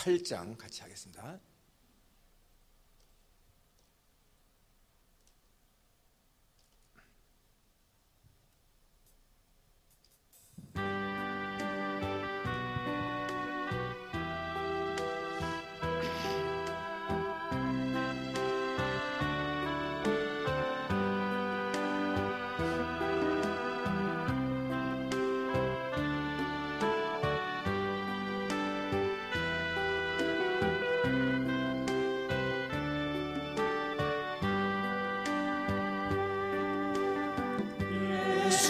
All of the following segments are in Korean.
8장 같이 하겠습니다.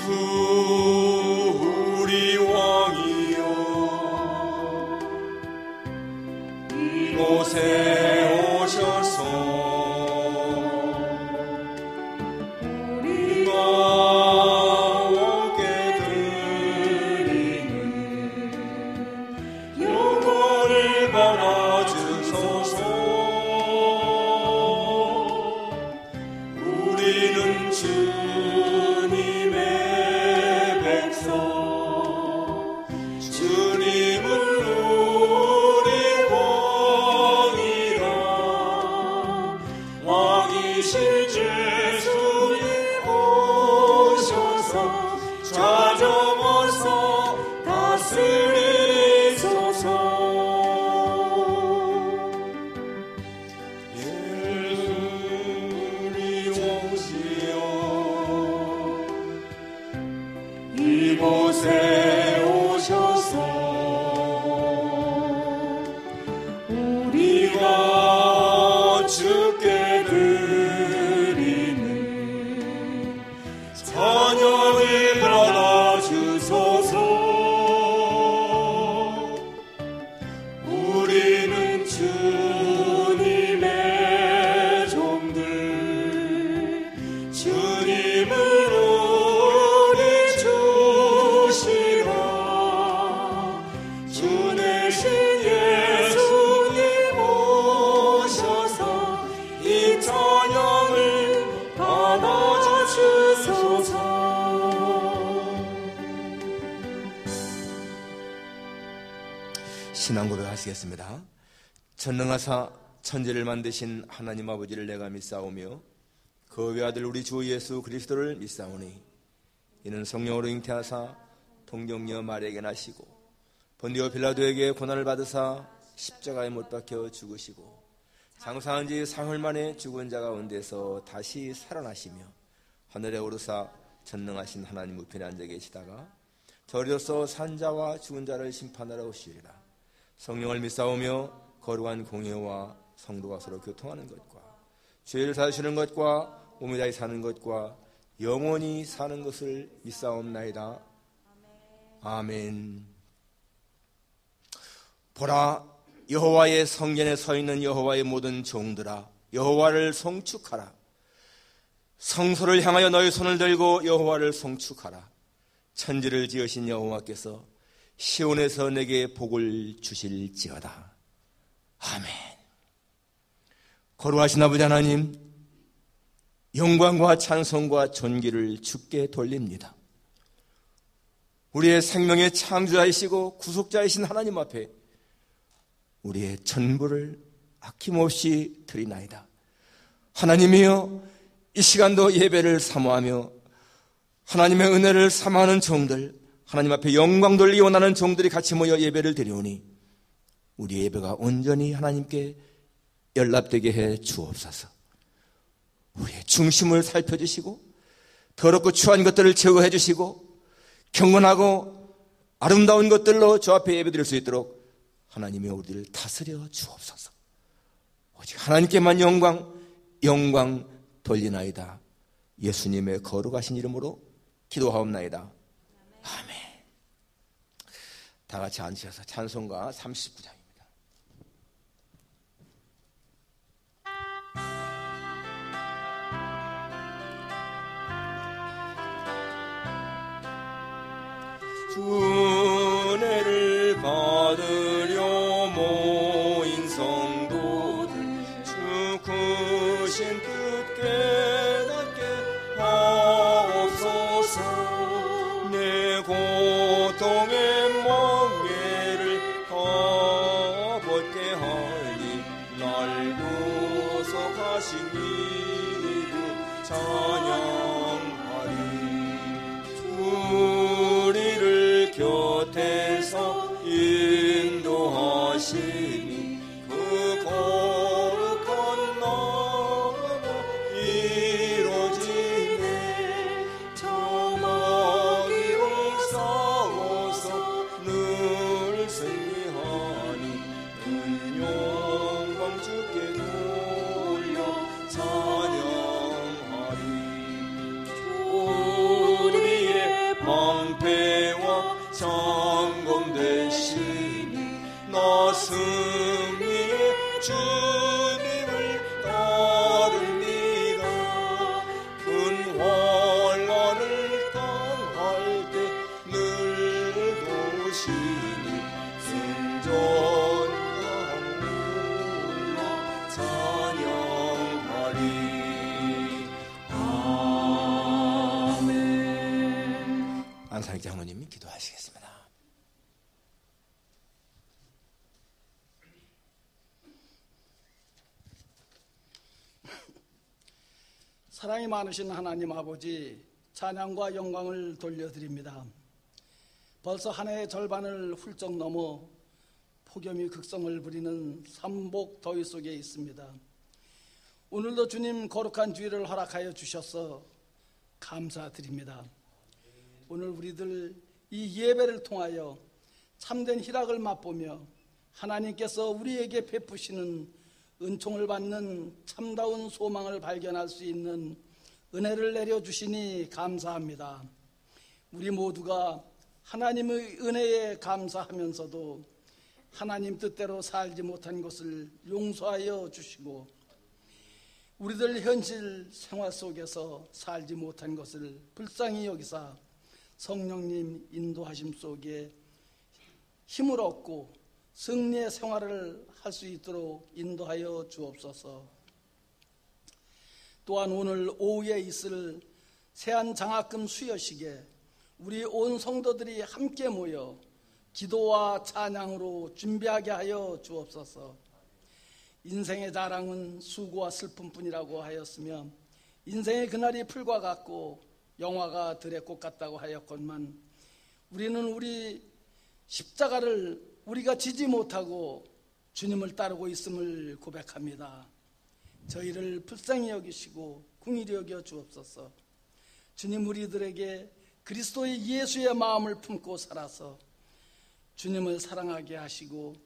우리 왕이여 이곳에 오셔서 우리가 왕께 드리는 영광을 받아주소서. 우리는 주님의 백성, 주님은 우리 왕이라. 왕이신 예수님 오셔서 찾아와서 다스리소서. 예수님 오시오 이곳에 오셔서 우리가 주께 드리는 찬양을 받아주소서. 우리는 주님의 종들, 주님은 우리 주시라. 주 대신 예수님 오셔서 이 찬양을 받아주소서. 신앙 고백하시겠습니다. 전능하사 천지를 만드신 하나님 아버지를 내가 믿사오며 그 외아들 우리 주 예수 그리스도를 믿사오니 이는 성령으로 잉태하사 동정녀 마리아에게 나시고 본디오 빌라도에게 고난을 받으사 십자가에 못 박혀 죽으시고 장사한 지 사흘 만에 죽은 자 가운데서 다시 살아나시며 하늘에 오르사 전능하신 하나님 우편에 앉아 계시다가 저리로서 산 자와 죽은 자를 심판하러 오시리라. 성령을 믿사오며 거룩한 공예와 성도가 서로 교통하는 것과 죄를 사주시는 것과 몸에 다히 사는 것과 영원히 사는 것을 믿사옵나이다. 아멘. 보라, 여호와의 성전에 서 있는 여호와의 모든 종들아, 여호와를 송축하라. 성소를 향하여 너희 손을 들고 여호와를 송축하라. 천지를 지으신 여호와께서 시온에서 내게 복을 주실지어다. 아멘. 거룩하신 아버지 하나님, 영광과 찬송과 존귀를 주께 돌립니다. 우리의 생명의 창조자이시고 구속자이신 하나님 앞에 우리의 전부를 아낌없이 드리나이다. 하나님이여, 이 시간도 예배를 사모하며 하나님의 은혜를 사모하는 종들, 하나님 앞에 영광 돌리기 원하는 종들이 같이 모여 예배를 드리오니 우리의 예배가 온전히 하나님께 연락되게 해 주옵소서. 우리의 중심을 살펴주시고 더럽고 추한 것들을 제거해 주시고 경건하고 아름다운 것들로 주 앞에 예배드릴 수 있도록 하나님이 우리를 다스려 주옵소서. 오직 하나님께만 영광 돌리나이다. 예수님의 거룩하신 이름으로 기도하옵나이다. 아멘. 다 같이 앉으셔서 찬송가 39장입니다. 은혜를 받으려 모인 성도들, 주 크신 뜻 깨닫게 하옵소서. 내 고통의 멍에를 가볍게 승리하니 날 구속하신 이도 찬양하리. 우리를 곁에서 인도하시니 그 거룩한 나라가 이루어지네. 저마귀를 싸워서 늘 승리하니 큰 영광 주께 돌려 찬양하리. 우리의 방패와 장검 되시니 나 승리의 주님을 따릅니다. 큰 환난을 당할 때 늘 도우시니 승전하노라 찬양하리. 아멘. 안상익 장로님이 기도하시겠습니다. 사랑이 많으신 하나님 아버지, 찬양과 영광을 돌려드립니다. 벌써 한 해의 절반을 훌쩍 넘어 폭염이 극성을 부리는 삼복 더위 속에 있습니다. 오늘도 주님 거룩한 주일을 허락하여 주셔서 감사드립니다. 오늘 우리들 이 예배를 통하여 참된 희락을 맛보며 하나님께서 우리에게 베푸시는 은총을 받는 참다운 소망을 발견할 수 있는 은혜를 내려주시니 감사합니다. 우리 모두가 하나님의 은혜에 감사하면서도 하나님 뜻대로 살지 못한 것을 용서하여 주시고 우리들 현실 생활 속에서 살지 못한 것을 불쌍히 여기사 성령님 인도하심 속에 힘을 얻고 승리의 생활을 할 수 있도록 인도하여 주옵소서. 또한 오늘 오후에 있을 세안장학금 수여식에 우리 온 성도들이 함께 모여 기도와 찬양으로 준비하게 하여 주옵소서. 인생의 자랑은 수고와 슬픔뿐이라고 하였으며 인생의 그날이 풀과 같고 영화가 들의 꽃 같다고 하였건만 우리는 우리 십자가를 우리가 지지 못하고 주님을 따르고 있음을 고백합니다. 저희를 불쌍히 여기시고 긍휼히 여겨 주옵소서. 주님, 우리들에게 그리스도의 예수의 마음을 품고 살아서 주님을 사랑하게 하시고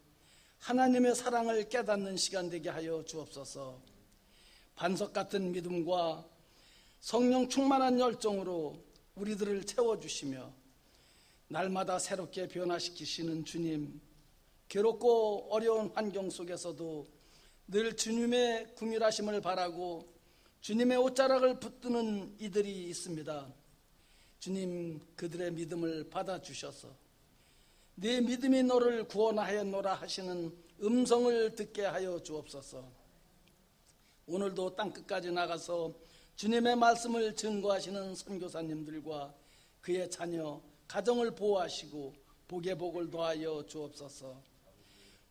하나님의 사랑을 깨닫는 시간 되게 하여 주옵소서. 반석 같은 믿음과 성령 충만한 열정으로 우리들을 채워주시며 날마다 새롭게 변화시키시는 주님, 괴롭고 어려운 환경 속에서도 늘 주님의 긍휼하심을 바라고 주님의 옷자락을 붙드는 이들이 있습니다. 주님, 그들의 믿음을 받아주셔서 네 믿음이 너를 구원하였노라 하시는 음성을 듣게 하여 주옵소서. 오늘도 땅끝까지 나가서 주님의 말씀을 증거하시는 선교사님들과 그의 자녀, 가정을 보호하시고 복의 복을 더하여 주옵소서.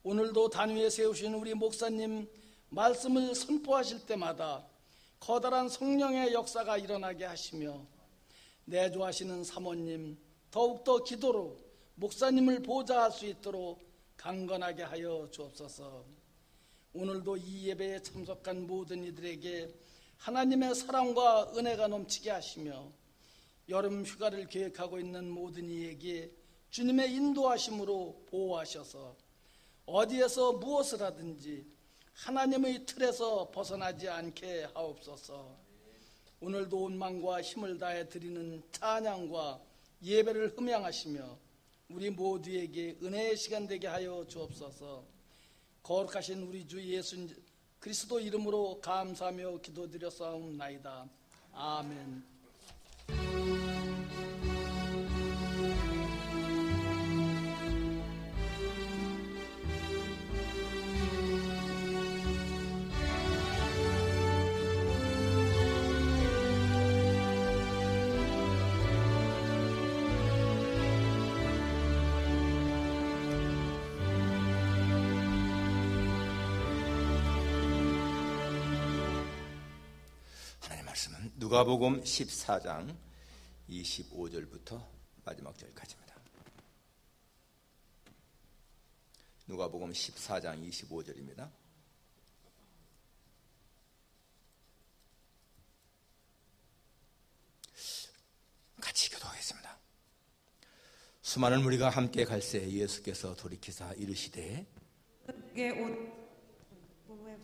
오늘도 단위에 세우신 우리 목사님 말씀을 선포하실 때마다 커다란 성령의 역사가 일어나게 하시며 내조하시는 사모님 더욱더 기도로 목사님을 보좌할 수 있도록 강건하게 하여 주옵소서. 오늘도 이 예배에 참석한 모든 이들에게 하나님의 사랑과 은혜가 넘치게 하시며 여름 휴가를 계획하고 있는 모든 이에게 주님의 인도하심으로 보호하셔서 어디에서 무엇을 하든지 하나님의 틀에서 벗어나지 않게 하옵소서. 오늘도 온 마음과 힘을 다해 드리는 찬양과 예배를 흠양하시며 우리 모두에게 은혜의 시간 되게 하여 주옵소서. 거룩하신 우리 주 예수 그리스도 이름으로 감사하며 기도드렸사옵나이다. 아멘. 누가복음 14장 25절부터 마지막 절까지입니다. 누가복음 14장 25절입니다. 같이 교도하겠습니다. 수많은 무리가 함께 갈새 예수께서 돌이키사 이르시되 그에게 온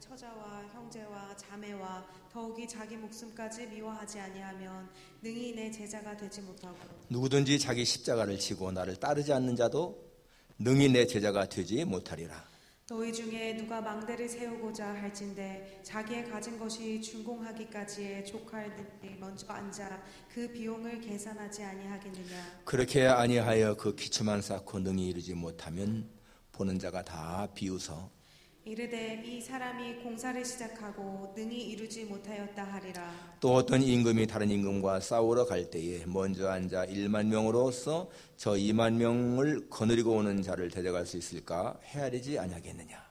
처자와 형제와 자매와 더욱이 자기 목숨까지 미워하지 아니하면 능히 내 제자가 되지 못하고 누구든지 자기 십자가를 지고 나를 따르지 않는 자도 능히 내 제자가 되지 못하리라. 너희 중에 누가 망대를 세우고자 할진대 자기의 가진 것이 준공하기까지의 족할들이 먼저 앉아 그 비용을 계산하지 아니하겠느냐. 그렇게 아니하여 그 기초만 쌓고 능히 이르지 못하면 보는 자가 다 비웃어 이르되 이 사람이 공사를 시작하고 능히 이루지 못하였다 하리라. 또 어떤 임금이 다른 임금과 싸우러 갈 때에 먼저 앉아 1만 명으로서 저 2만 명을 거느리고 오는 자를 데려갈 수 있을까 헤아리지 아니하겠느냐.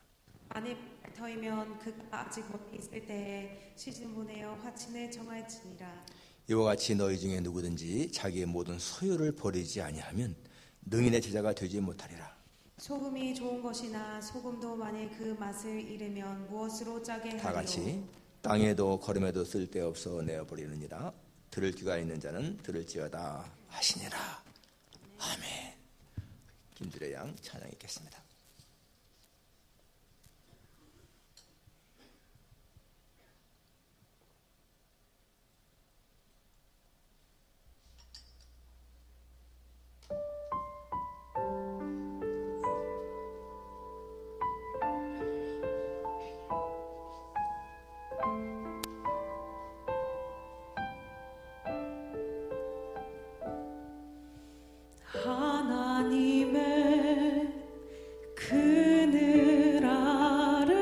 만일 터이면 그가 아직 거기 있을 때에 시즌 보내어 화친을 정할지니라. 이와 같이 너희 중에 누구든지 자기의 모든 소유를 버리지 아니하면 능히 내 제자가 되지 못하리라. 소금이 좋은 것이나 소금도 만일 그 맛을 잃으면 무엇으로 짜게 하리요. 다 같이 땅에도 걸음에도 쓸데없어 내어버리느니라. 들을 귀가 있는 자는 들을지어다 하시니라. 아멘. 김주래 양 찬양 있겠습니다. 하나님의 그늘 아래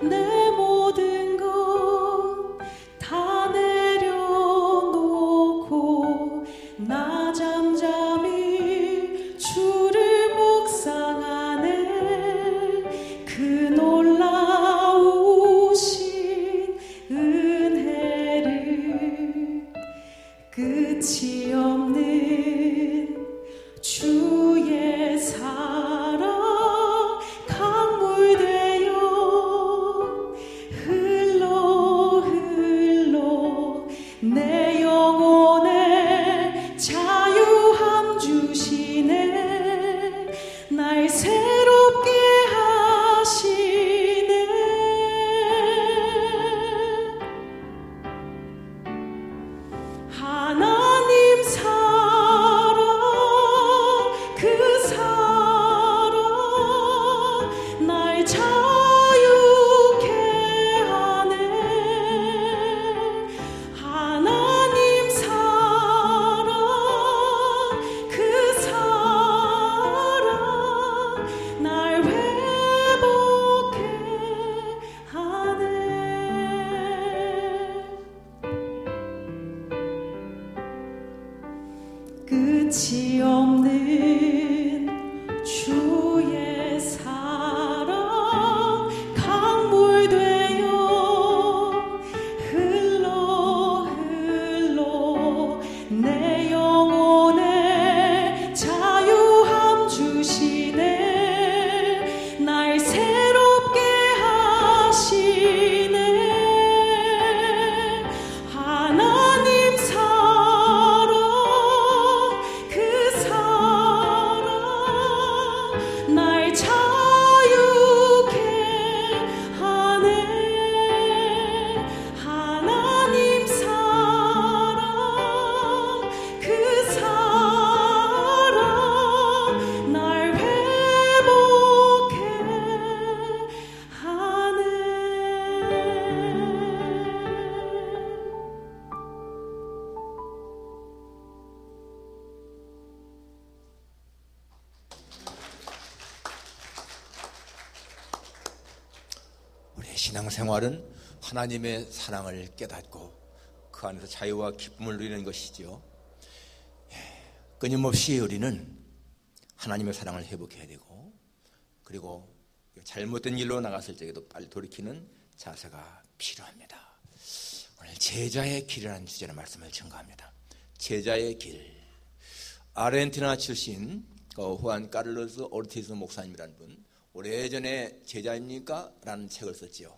내 모든 것 다 내려놓고 나 잠잠히 주를 묵상하네. 그 놀라우신 은혜를 끝이 없는 주의 사랑 강물 되어 흘러 내 영혼에 자유함 주시네. 날 새롭게 하시네. 하나님 사랑 그 사랑 날 자유케 하네. 하나님 사랑 그 사랑 날 회복케 하네. 끝이 없는 주의 사랑 강물 되어 흘러 내 영혼에 자유함 주시네. 날 새롭게 하시네. 하나님 사랑 그 사랑 날 자유케 하네. 하나님 사랑 그 사랑 날 회복케 하네. 우리의 신앙생활은 하나님의 사랑을 깨닫고 그 안에서 자유와 기쁨을 누리는 것이지요. 끊임없이 우리는 하나님의 사랑을 회복해야 되고, 그리고 잘못된 일로 나갔을 적에도 빨리 돌이키는 자세가 필요합니다. 오늘 제자의 길이라는 주제로 말씀을 전가합니다. 제자의 길. 아르헨티나 출신 후안 카를로스 오르티스 목사님이라는 분, 오래전에 제자입니까? 라는 책을 썼지요.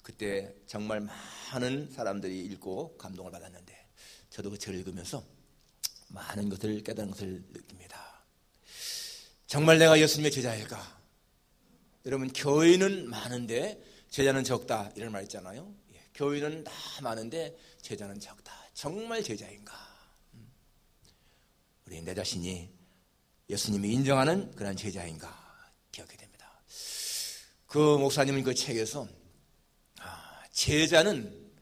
그때 정말 많은 사람들이 읽고 감동을 받았는데 저도 그 책을 읽으면서 많은 것을 깨달은 것을 느낍니다. 정말 내가 예수님의 제자일까? 여러분, 교인은 많은데 제자는 적다 이런 말 있잖아요. 교인은 다 많은데 제자는 적다. 정말 제자인가? 우리 내 자신이 예수님이 인정하는 그런 제자인가 기억하게 됩니다. 그 목사님은 그 책에서 제자는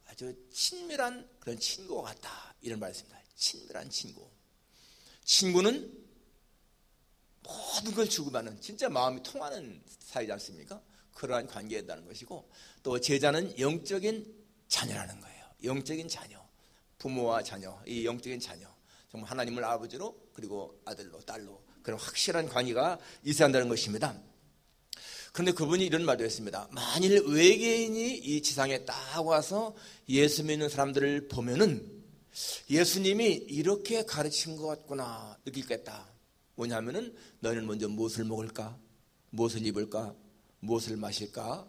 아주 친밀한 그런 친구와 같다 이런 말을 했습니다. 친밀한 친구. 친구는 모든 걸 주고받는 진짜 마음이 통하는 사이지 않습니까? 그러한 관계에 있다는 것이고, 또 제자는 영적인 자녀라는 거예요. 영적인 자녀, 부모와 자녀, 이 영적인 자녀, 정말 하나님을 아버지로 그리고 아들로 딸로 그런 확실한 관계가 있어야 한다는 것입니다. 그런데 그분이 이런 말도 했습니다. 만일 외계인이 이 지상에 딱 와서 예수 믿는 사람들을 보면은 예수님이 이렇게 가르친 것 같구나 느끼겠다. 뭐냐면은 너희는 먼저 무엇을 먹을까? 무엇을 입을까? 무엇을 마실까?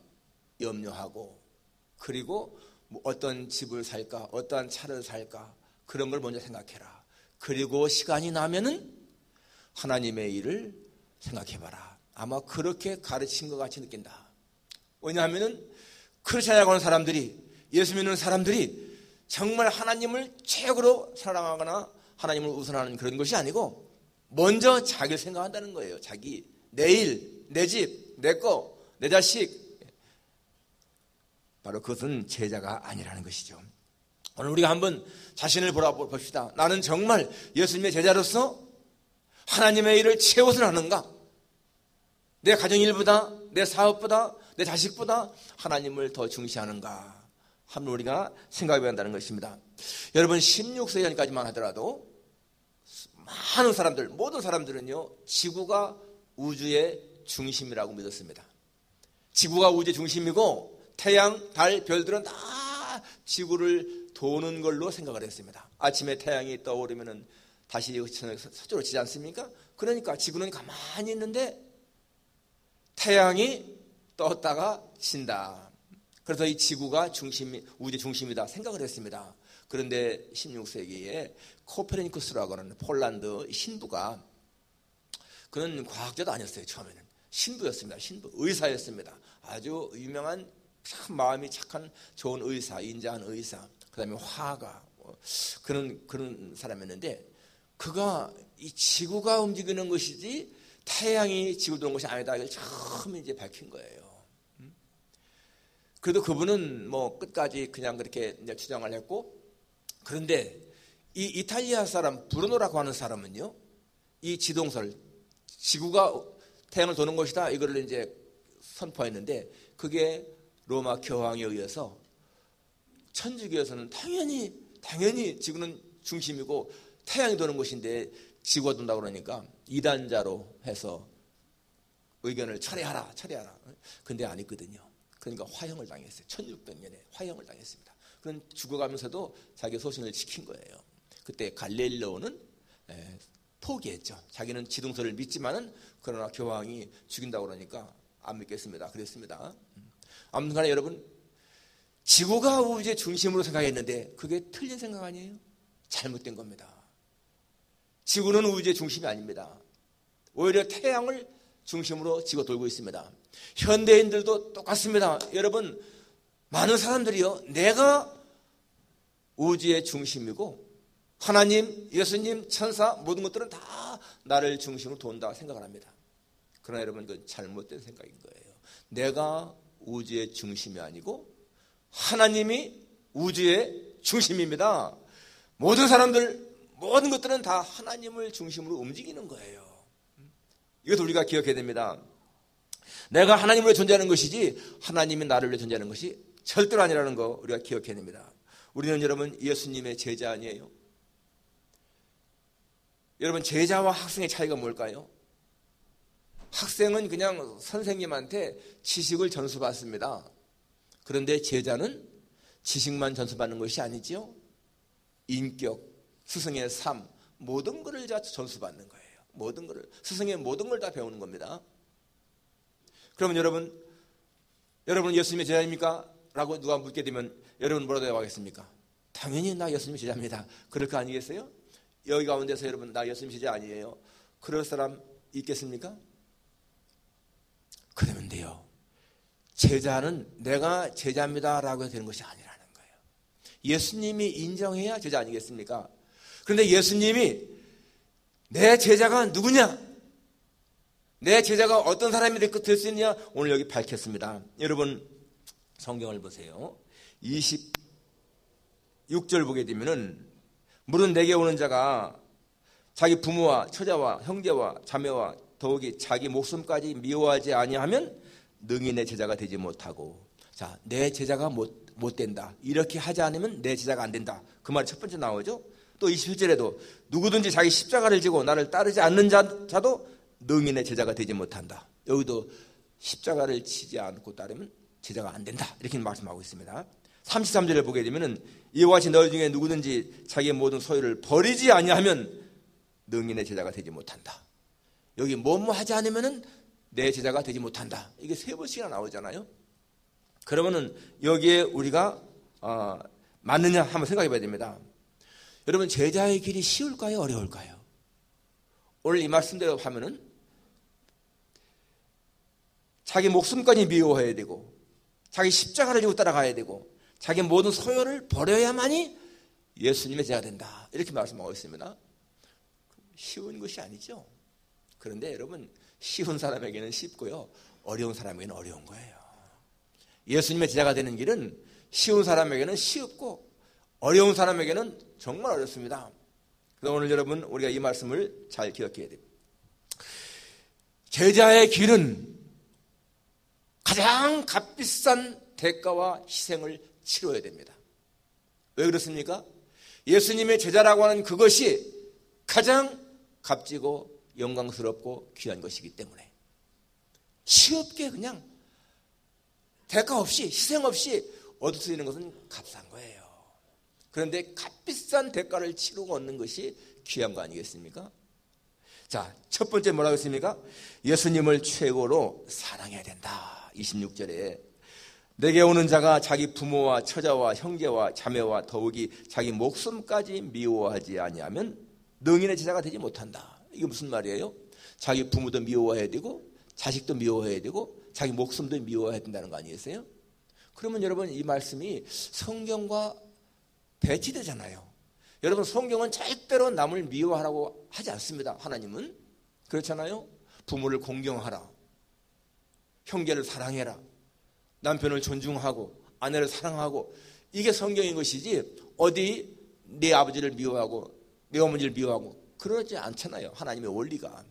염려하고, 그리고 어떤 집을 살까? 어떠한 차를 살까? 그런 걸 먼저 생각해라. 그리고 시간이 나면은 하나님의 일을 생각해봐라. 아마 그렇게 가르친 것 같이 느낀다. 왜냐하면은 그렇지 않고 하는 사람들이, 예수 믿는 사람들이 정말 하나님을 최고로 사랑하거나 하나님을 우선하는 그런 것이 아니고 먼저 자기를 생각한다는 거예요. 자기, 내 일, 내 집, 내 거, 내 자식. 바로 그것은 제자가 아니라는 것이죠. 오늘 우리가 한번 자신을 돌아봅시다. 나는 정말 예수님의 제자로서 하나님의 일을 최우선 하는가? 내 가정일보다, 내 사업보다, 내 자식보다 하나님을 더 중시하는가? 한번 우리가 생각해야 한다는 것입니다. 여러분, 16세기 전까지만 하더라도 많은 사람들, 모든 사람들은요, 지구가 우주의 중심이라고 믿었습니다. 지구가 우주의 중심이고 태양, 달, 별들은 다 지구를 도는 걸로 생각을 했습니다. 아침에 태양이 떠오르면 다시 서쪽으로 지지 않습니까? 그러니까 지구는 가만히 있는데 태양이 떴다가 진다. 그래서 이 지구가 우주의 중심이다 생각을 했습니다. 그런데 16세기에 코페르니쿠스라고 하는 폴란드 신부가, 그는 과학자도 아니었어요. 처음에는 신부였습니다. 신부, 의사였습니다. 아주 유명한 참 마음이 착한 좋은 의사, 인자한 의사, 그 다음에 화가, 그런 사람이었는데, 그가 이 지구가 움직이는 것이지 태양이 지구를 도는 것이 아니다, 이걸 처음 이제 밝힌 거예요. 그래도 그분은 뭐 끝까지 그냥 그렇게 이제 주장을 했고, 그런데 이 이탈리아 사람 브루노라고 하는 사람은요, 이 지동설, 지구가 태양을 도는 것이다, 이거를 이제 선포했는데, 그게 로마 교황에 의해서 천주교에서는 당연히 지구는 중심이고 태양이 도는 것인데 지구가 돈다고 그러니까 이단자로 해서 의견을 철회하라. 근데 아니거든요. 그러니까 화형을 당했어요. 1600년에 화형을 당했습니다. 그런 죽어가면서도 자기 소신을 지킨 거예요. 그때 갈릴레오는 포기했죠. 자기는 지동설을 믿지만은 그러나 교황이 죽인다고 그러니까 안 믿겠습니다. 그랬습니다. 아무튼 간에 여러분, 지구가 우주의 중심으로 생각했는데 그게 틀린 생각 아니에요? 잘못된 겁니다. 지구는 우주의 중심이 아닙니다. 오히려 태양을 중심으로 지구가 돌고 있습니다. 현대인들도 똑같습니다. 여러분, 많은 사람들이요, 내가 우주의 중심이고 하나님, 예수님, 천사 모든 것들은 다 나를 중심으로 돈다 생각을 합니다. 그러나 여러분, 그건 잘못된 생각인 거예요. 내가 우주의 중심이 아니고 하나님이 우주의 중심입니다. 모든 사람들, 모든 것들은 다 하나님을 중심으로 움직이는 거예요. 이것도 우리가 기억해야 됩니다. 내가 하나님으로 존재하는 것이지 하나님이 나를 위해 존재하는 것이 절대로 아니라는 거 우리가 기억해야 됩니다. 우리는 여러분 예수님의 제자 아니에요? 여러분, 제자와 학생의 차이가 뭘까요? 학생은 그냥 선생님한테 지식을 전수받습니다. 그런데 제자는 지식만 전수받는 것이 아니지요. 인격, 스승의 삶, 모든 것을 다 전수받는 거예요. 모든 것을, 스승의 모든 걸 다 배우는 겁니다. 그러면 여러분 예수님의 제자입니까? 라고 누가 묻게 되면 여러분 뭐라고 대답하겠습니까? 당연히 나 예수님의 제자입니다. 그럴 거 아니겠어요? 여기 가운데서 여러분 나 예수님 제자 아니에요? 그럴 사람 있겠습니까? 그러면 돼요. 제자는 내가 제자입니다 라고 해도 되는 것이 아니라는 거예요. 예수님이 인정해야 제자 아니겠습니까? 그런데 예수님이 내 제자가 누구냐? 내 제자가 어떤 사람이 될 수 있느냐? 오늘 여기 밝혔습니다. 여러분 성경을 보세요. 26절 보게 되면은 물은 내게 오는 자가 자기 부모와 처자와 형제와 자매와 더욱이 자기 목숨까지 미워하지 아니하면 능히 내 제자가 되지 못하고, 자, 내 제자가 못 된다. 이렇게 하지 않으면 내 제자가 안 된다. 그 말이 첫 번째 나오죠. 또 27절에도 누구든지 자기 십자가를 지고 나를 따르지 않는 자도 능히 내 제자가 되지 못한다. 여기도 십자가를 지지 않고 따르면 제자가 안 된다. 이렇게 말씀하고 있습니다. 33절에 보게 되면은 이와 같이 너희 중에 누구든지 자기의 모든 소유를 버리지 아니하면 능히 내 제자가 되지 못한다. 여기 뭐뭐 하지 않으면은 내 제자가 되지 못한다. 이게 3번씩이나 나오잖아요. 그러면은 여기에 우리가 맞느냐 한번 생각해 봐야 됩니다. 여러분 제자의 길이 쉬울까요? 어려울까요? 오늘 이 말씀대로 하면은 자기 목숨까지 미워해야 되고 자기 십자가를 지고 따라가야 되고 자기 모든 소유를 버려야만이 예수님의 제자가 된다. 이렇게 말씀하고 있습니다. 쉬운 것이 아니죠. 그런데 여러분 쉬운 사람에게는 쉽고요. 어려운 사람에게는 어려운 거예요. 예수님의 제자가 되는 길은 쉬운 사람에게는 쉽고 어려운 사람에게는 정말 어렵습니다. 그래서 오늘 여러분 우리가 이 말씀을 잘 기억해야 됩니다. 제자의 길은 가장 값비싼 대가와 희생을 치러야 됩니다. 왜 그렇습니까? 예수님의 제자라고 하는 그것이 가장 값지고 영광스럽고 귀한 것이기 때문에 쉽게 그냥 대가 없이 희생 없이 얻을 수 있는 것은 값싼 거예요. 그런데 값비싼 대가를 치르고 얻는 것이 귀한 거 아니겠습니까? 자, 첫 번째 뭐라고 했습니까? 예수님을 최고로 사랑해야 된다. 26절에 내게 오는 자가 자기 부모와 처자와 형제와 자매와 더욱이 자기 목숨까지 미워하지 아니하면 능히 내 제자가 되지 못한다. 이게 무슨 말이에요? 자기 부모도 미워해야 되고 자식도 미워해야 되고 자기 목숨도 미워해야 된다는 거 아니겠어요? 그러면 여러분 이 말씀이 성경과 배치되잖아요. 여러분 성경은 절대로 남을 미워하라고 하지 않습니다. 하나님은 그렇잖아요. 부모를 공경하라, 형제를 사랑해라, 남편을 존중하고 아내를 사랑하고, 이게 성경인 것이지 어디 내 아버지를 미워하고 내 어머니를 미워하고 그러지 않잖아요. 하나님의 원리가.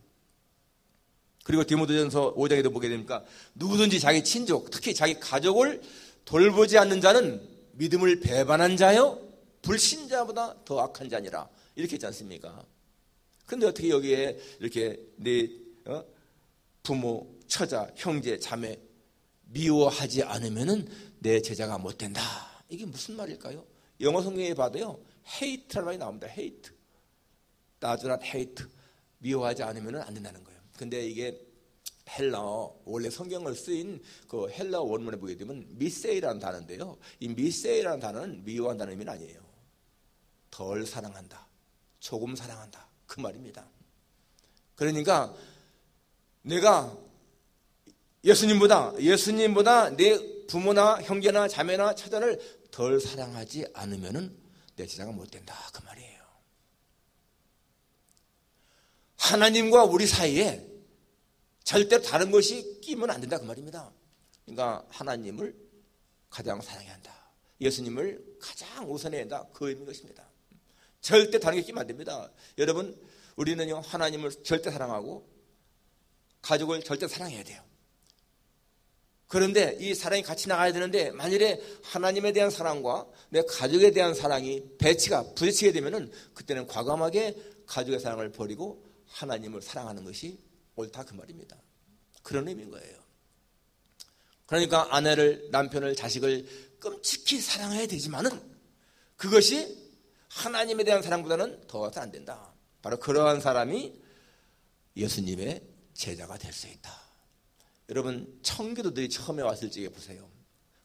그리고 디모데전서 5장에도 보게 되니까 누구든지 자기 친족, 특히 자기 가족을 돌보지 않는 자는 믿음을 배반한 자요 불신자보다 더 악한 자니라, 이렇게 했지 않습니까? 그런데 어떻게 여기에 이렇게 내 부모, 처자, 형제, 자매 미워하지 않으면은 내 제자가 못 된다. 이게 무슨 말일까요? 영어 성경에 봐도요, hate라는 말이 나옵니다. hate. does not hate. 미워하지 않으면은 안 된다는 거예요. 근데 이게 헬라어, 원래 성경을 쓰인 그 헬라어 원문에 보게 되면 미세이라는 단어인데요. 이 미세이라는 단어는 미워한다는 의미는 아니에요. 덜 사랑한다, 조금 사랑한다, 그 말입니다. 그러니까 내가 예수님보다 내 부모나 형제나 자매나 처자를 덜 사랑하지 않으면은 내 제자가 못 된다, 그 말이에요. 하나님과 우리 사이에 절대로 다른 것이 끼면 안 된다, 그 말입니다. 그러니까 하나님을 가장 사랑해야 한다, 예수님을 가장 우선해야 한다, 그 의미인 것입니다. 절대 다른 게 끼면 안 됩니다. 여러분, 우리는요 하나님을 절대 사랑하고 가족을 절대 사랑해야 돼요. 그런데 이 사랑이 같이 나가야 되는데, 만일에 하나님에 대한 사랑과 내 가족에 대한 사랑이 부딪히게 되면은 그때는 과감하게 가족의 사랑을 버리고 하나님을 사랑하는 것이 옳다, 그 말입니다. 그런 의미인 거예요. 그러니까 아내를, 남편을, 자식을 끔찍히 사랑해야 되지만은 그것이 하나님에 대한 사랑보다는 더 안 된다. 바로 그러한 사람이 예수님의 제자가 될 수 있다. 여러분, 청교도들이 처음에 왔을 적에 보세요.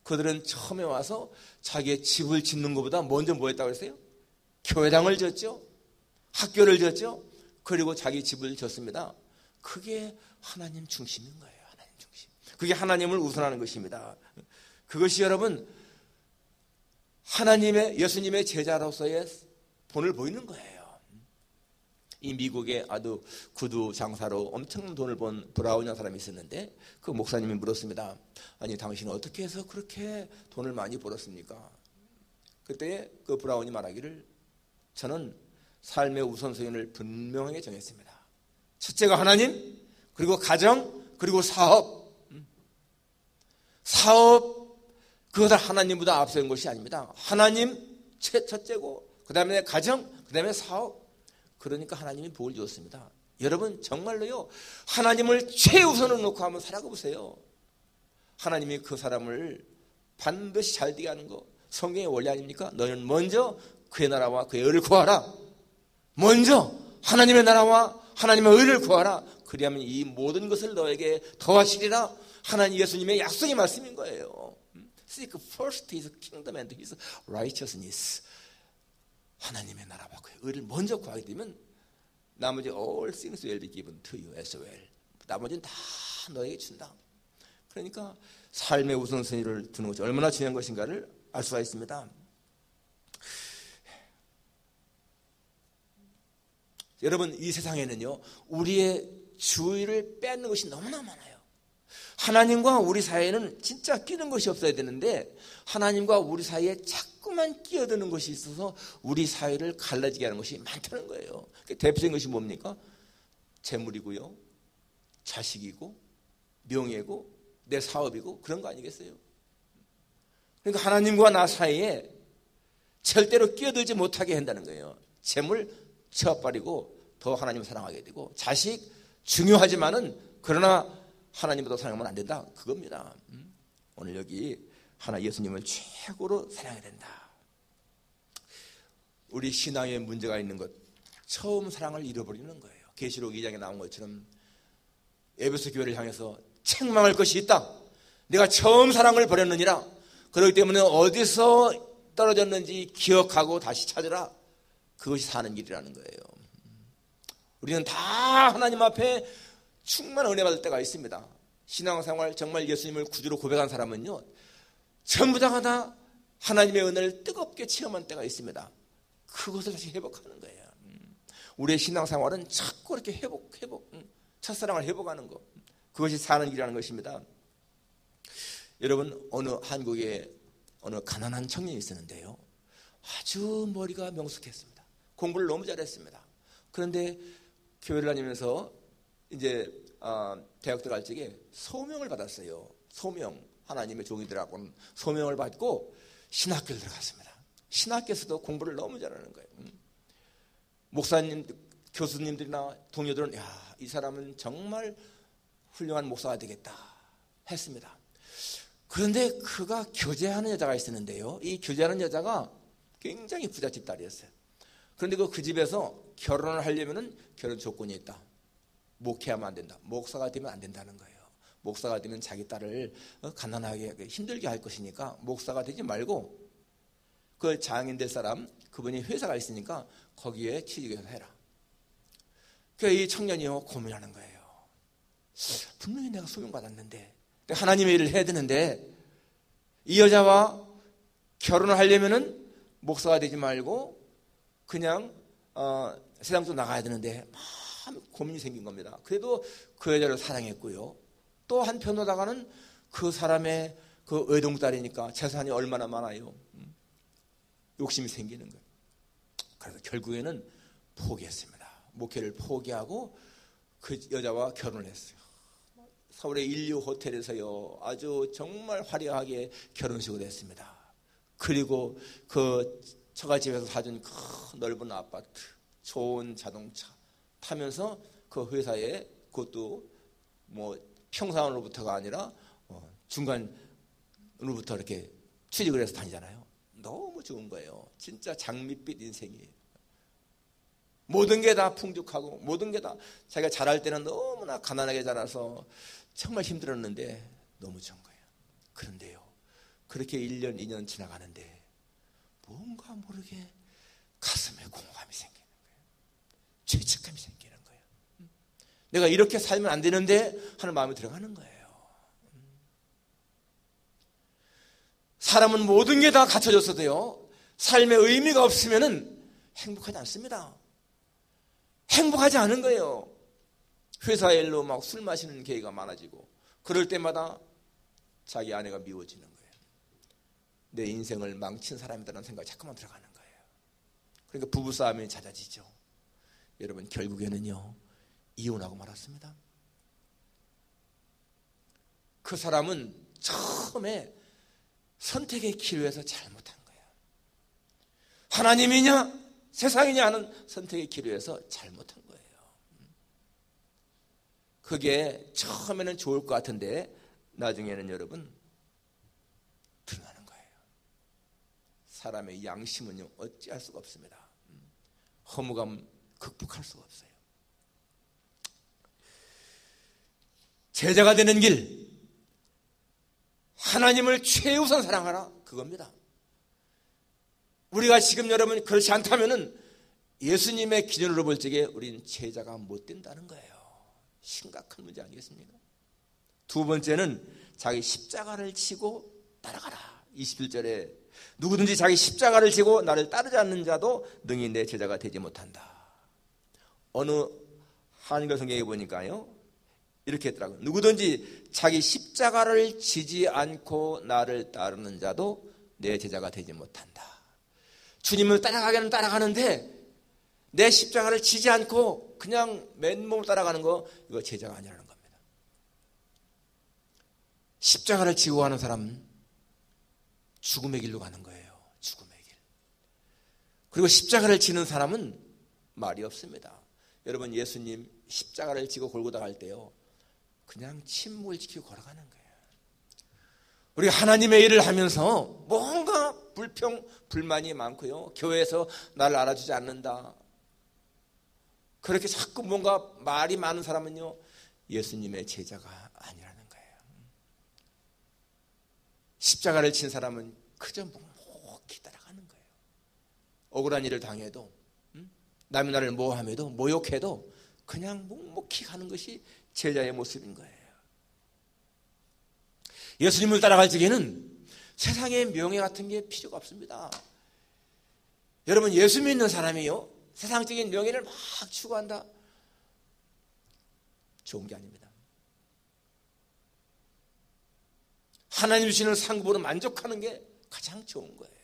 그들은 처음에 와서 자기의 집을 짓는 것보다 먼저 뭐 했다고 했어요? 교회당을 졌죠. 학교를 졌죠. 그리고 자기 집을 졌습니다. 그게 하나님 중심인 거예요. 하나님 중심. 그게 하나님을 우선하는 것입니다. 그것이 여러분 하나님의 예수님의 제자로서의 본을 보이는 거예요. 이 미국의 아주 구두 장사로 엄청난 돈을 번 브라운이라는 사람이 있었는데 그 목사님이 물었습니다. 아니 당신은 어떻게 해서 그렇게 돈을 많이 벌었습니까? 그때 그 브라운이 말하기를 저는 삶의 우선순위를 분명하게 정했습니다. 첫째가 하나님, 그리고 가정, 그리고 사업. 그것을 하나님보다 앞세운 것이 아닙니다. 하나님 첫째고 그 다음에 가정, 그 다음에 사업. 그러니까 하나님이 복을 주었습니다. 여러분 정말로요, 하나님을 최우선으로 놓고 한번 살아가 보세요. 하나님이 그 사람을 반드시 잘되게 하는 거 성경의 원리 아닙니까? 너는 먼저 그의 나라와 그의 의를 구하라. 먼저 하나님의 나라와 하나님의 의를 구하라. 그리하면 이 모든 것을 너에게 더하시리라. 하나님 예수님의 약속의 말씀인 거예요. Seek first his kingdom and his righteousness. 하나님의 나라와 그의 의를 먼저 구하게 되면 나머지 all things will be given to you as well. 나머지는 다 너에게 준다. 그러니까 삶의 우선순위를 두는 것이 얼마나 중요한 것인가를 알 수가 있습니다. 여러분 이 세상에는요 우리의 주의를 빼앗는 것이 너무나 많아요. 하나님과 우리 사이에는 진짜 끼는 것이 없어야 되는데 하나님과 우리 사이에 자꾸만 끼어드는 것이 있어서 우리 사이를 갈라지게 하는 것이 많다는 거예요. 대표적인 것이 뭡니까? 재물이고요, 자식이고, 명예고, 내 사업이고 그런 거 아니겠어요? 그러니까 하나님과 나 사이에 절대로 끼어들지 못하게 한다는 거예요. 재물 쳐버리고 더 하나님을 사랑하게 되고, 자식 중요하지만은 그러나 하나님보다 사랑하면 안 된다. 그겁니다. 오늘 여기 하나 예수님을 최고로 사랑해야 된다. 우리 신앙에 문제가 있는 것, 처음 사랑을 잃어버리는 거예요. 계시록 2장에 나온 것처럼 에베소 교회를 향해서 책망할 것이 있다. 내가 처음 사랑을 버렸느니라. 그렇기 때문에 어디서 떨어졌는지 기억하고 다시 찾으라. 그것이 사는 길이라는 거예요. 우리는 다 하나님 앞에 충만한 은혜 받을 때가 있습니다. 신앙생활 정말 예수님을 구주로 고백한 사람은요 전부 다 하나님의 은혜를 뜨겁게 체험한 때가 있습니다. 그것을 다시 회복하는 거예요. 우리의 신앙생활은 자꾸 이렇게 회복 첫사랑을 회복하는 것, 그것이 사는 길이라는 것입니다. 여러분 어느 한국에 어느 가난한 청년이 있었는데요 아주 머리가 명숙했습니다. 공부를 너무 잘했습니다. 그런데 교회를 다니면서 이제 대학 들어갈 적에 소명을 받았어요. 소명, 하나님의 종이들하고는 소명을 받고 신학교를 들어갔습니다. 신학교에서도 공부를 너무 잘하는 거예요. 목사님, 교수님들이나 동료들은 이 사람은 정말 훌륭한 목사가 되겠다 했습니다. 그런데 그가 교제하는 여자가 있었는데요 이 교제하는 여자가 굉장히 부잣집 딸이었어요. 그런데 그 집에서 결혼을 하려면 결혼 조건이 있다. 목회하면 안 된다. 목사가 되면 안 된다는 거예요. 목사가 되면 자기 딸을 가난하게 힘들게 할 것이니까 목사가 되지 말고 그 장인 될 사람, 그분이 회사가 있으니까 거기에 취직해서 해라. 그러니까 이 청년이요 고민하는 거예요. 분명히 내가 소명받았는데 하나님의 일을 해야 되는데 이 여자와 결혼을 하려면은 목사가 되지 말고 그냥 세상도 나가야 되는데 막 고민이 생긴 겁니다. 그래도 그 여자를 사랑했고요. 또 한편으로다가는 그 사람의 그 외동딸이니까 재산이 얼마나 많아요. 욕심이 생기는 거예요. 그래서 결국에는 포기했습니다. 목회를 포기하고 그 여자와 결혼을 했어요. 서울의 인류 호텔에서요 아주 정말 화려하게 결혼식을 했습니다. 그리고 그 처갓집에서 사준 큰 넓은 아파트, 좋은 자동차 타면서 그 회사에, 그것도 뭐 평상으로부터가 아니라 중간으로부터 이렇게 취직을 해서 다니잖아요. 너무 좋은 거예요. 진짜 장밋빛 인생이에요. 모든 게 다 풍족하고 모든 게 다 자기가 자랄 때는 너무나 가난하게 자라서 정말 힘들었는데 너무 좋은 거예요. 그런데요, 그렇게 1년, 2년 지나가는데 뭔가 모르게 가슴에 공허감이 생기는 거예요. 죄책감이 생기는 거예요. 내가 이렇게 살면 안 되는데 하는 마음이 들어가는 거예요. 사람은 모든 게 다 갖춰졌어도요, 삶의 의미가 없으면 행복하지 않습니다. 행복하지 않은 거예요. 회사 일로 막 술 마시는 계기가 많아지고 그럴 때마다 자기 아내가 미워지는 거예요. 내 인생을 망친 사람이라는 생각이 자꾸만 들어가는 거예요. 그러니까 부부싸움이 잦아지죠. 여러분, 결국에는요, 이혼하고 말았습니다. 그 사람은 처음에 선택의 기로에서 잘못한 거예요. 하나님이냐 세상이냐 하는 선택의 기로에서 잘못한 거예요. 그게 처음에는 좋을 것 같은데 나중에는 여러분 드러나는 거예요. 사람의 양심은요, 어찌할 수가 없습니다. 허무감 극복할 수가 없어요. 제자가 되는 길, 하나님을 최우선 사랑하라, 그겁니다. 우리가 지금 여러분 그렇지 않다면은 예수님의 기준으로 볼 적에 우리는 제자가 못 된다는 거예요. 심각한 문제 아니겠습니까? 두 번째는 자기 십자가를 지고 따라가라. 21절에 누구든지 자기 십자가를 지고 나를 따르지 않는 자도 능히 내 제자가 되지 못한다. 어느 한글 성경에 보니까요, 이렇게 했더라고요. 누구든지 자기 십자가를 지지 않고 나를 따르는 자도 내 제자가 되지 못한다. 주님을 따라가기는 따라가는데 내 십자가를 지지 않고 그냥 맨몸으로 따라가는 거, 이거 제자가 아니라는 겁니다. 십자가를 지고 가는 사람은 죽음의 길로 가는 거예요. 죽음의 길. 그리고 십자가를 지는 사람은 말이 없습니다. 여러분, 예수님 십자가를 지고 골고다 갈 때요, 그냥 침묵을 지키고 걸어가는 거예요. 우리가 하나님의 일을 하면서 뭔가 불만이 많고요, 교회에서 나를 알아주지 않는다, 그렇게 자꾸 뭔가 말이 많은 사람은요, 예수님의 제자가 아니라는 거예요. 십자가를 친 사람은 그저 묵묵히 따라가는 거예요. 억울한 일을 당해도, 남이 나를 모함해도 모욕해도 그냥 묵묵히 가는 것이 제자의 모습인 거예요. 예수님을 따라갈 적에는 세상의 명예 같은 게 필요가 없습니다. 여러분, 예수 믿는 사람이요, 세상적인 명예를 막 추구한다, 좋은 게 아닙니다. 하나님 주시는 상급으로 만족하는 게 가장 좋은 거예요.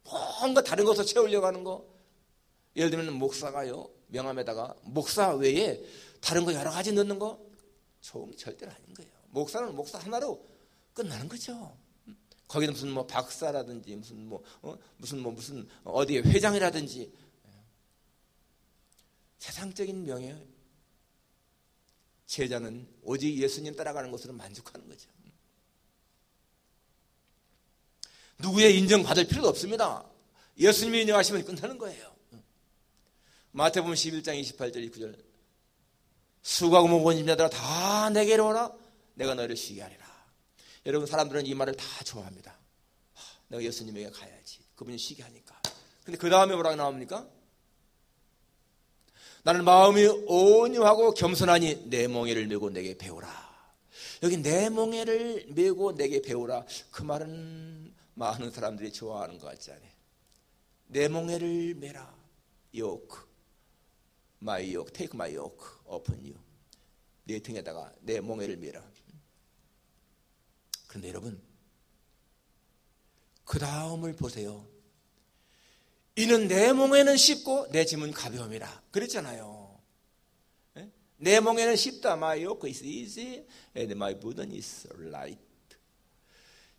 뭔가 다른 것을 채우려고 하는 거, 예를 들면 목사가요, 명함에다가 목사 외에 다른 거 여러 가지 넣는 거, 좋은 게 절대로 아닌 거예요. 목사는 목사 하나로 끝나는 거죠. 거기는 무슨 뭐 박사라든지 무슨 어디에 회장이라든지 세상적인 명예. 제자는 오직 예수님 따라가는 것으로 만족하는 거죠. 누구의 인정받을 필요도 없습니다. 예수님이 인정하시면 끝나는 거예요. 마태복음 11장 28절 29절, 수고하고 무거운 짐 자들아 다 내게로 오라, 내가 너희를 쉬게 하리라. 여러분, 사람들은 이 말을 다 좋아합니다. 내가 예수님에게 가야지, 그분이 쉬게 하니까. 근데 그 다음에 뭐라고 나옵니까? 나는 마음이 온유하고 겸손하니 내 멍에를 메고 내게 배우라. 여기 내 멍에를 메고 내게 배우라, 그 말은 많은 사람들이 좋아하는 것 같지 않아요? 내 멍에를 메라. yoke, my yoke, take my yoke upon you. 내 등에다가 내 멍에를 메라. 그런데 여러분, 그 다음을 보세요. 이는 내 멍에는 쉽고 내 짐은 가벼움이라 그랬잖아요. 내 멍에는 쉽다. My yoke is easy and my burden is light.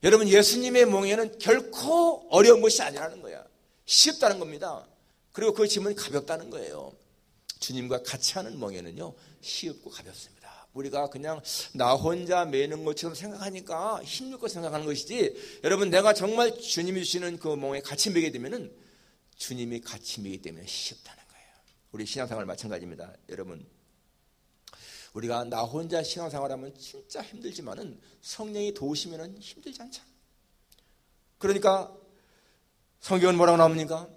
여러분, 예수님의 멍에는 결코 어려운 것이 아니라는 거야. 쉽다는 겁니다. 그리고 그 짐은 가볍다는 거예요. 주님과 같이 하는 멍에는요, 쉽고 가볍습니다. 우리가 그냥 나 혼자 매는 것처럼 생각하니까 힘들 것 생각하는 것이지, 여러분 내가 정말 주님이 주시는 그 몸에 같이 매게 되면은 주님이 같이 매기 때문에 쉽다는 거예요. 우리 신앙생활 마찬가지입니다. 여러분 우리가 나 혼자 신앙생활하면 진짜 힘들지만은 성령이 도우시면은 힘들지 않잖아. 그러니까 성경은 뭐라고 나옵니까?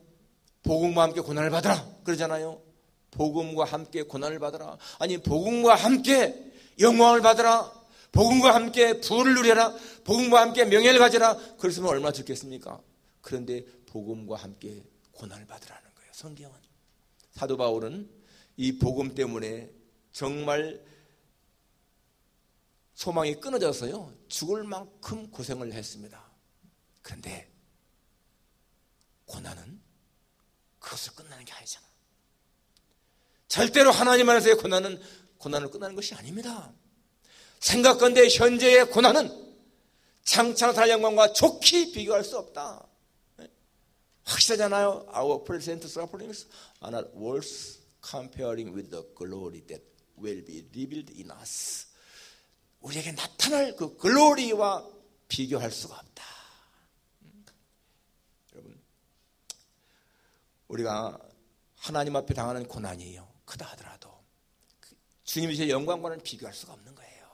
복음과 함께 고난을 받으라 그러잖아요. 복음과 함께 고난을 받으라. 아니 복음과 함께 영광을 받으라. 복음과 함께 부를 누려라. 복음과 함께 명예를 가져라. 그랬으면 얼마나 좋겠습니까? 그런데 복음과 함께 고난을 받으라는 거예요. 성경은. 사도 바울은 이 복음 때문에 정말 소망이 끊어져서요 죽을 만큼 고생을 했습니다. 그런데 고난은 그것을 끝나는 게 아니잖아. 절대로 하나님 안에서의 고난은 고난을 끝나는 것이 아닙니다. 생각건대 현재의 고난은 장차살 영광과 좋게 비교할 수 없다. 확실하잖아요. Our present sufferings are not worth comparing with the glory that will be revealed in us. 우리에게 나타날 그 글로리와 비교할 수가 없다. 여러분 우리가 하나님 앞에 당하는 고난이에요. 크다 하더라도 주님이 제 영광과는 비교할 수가 없는 거예요.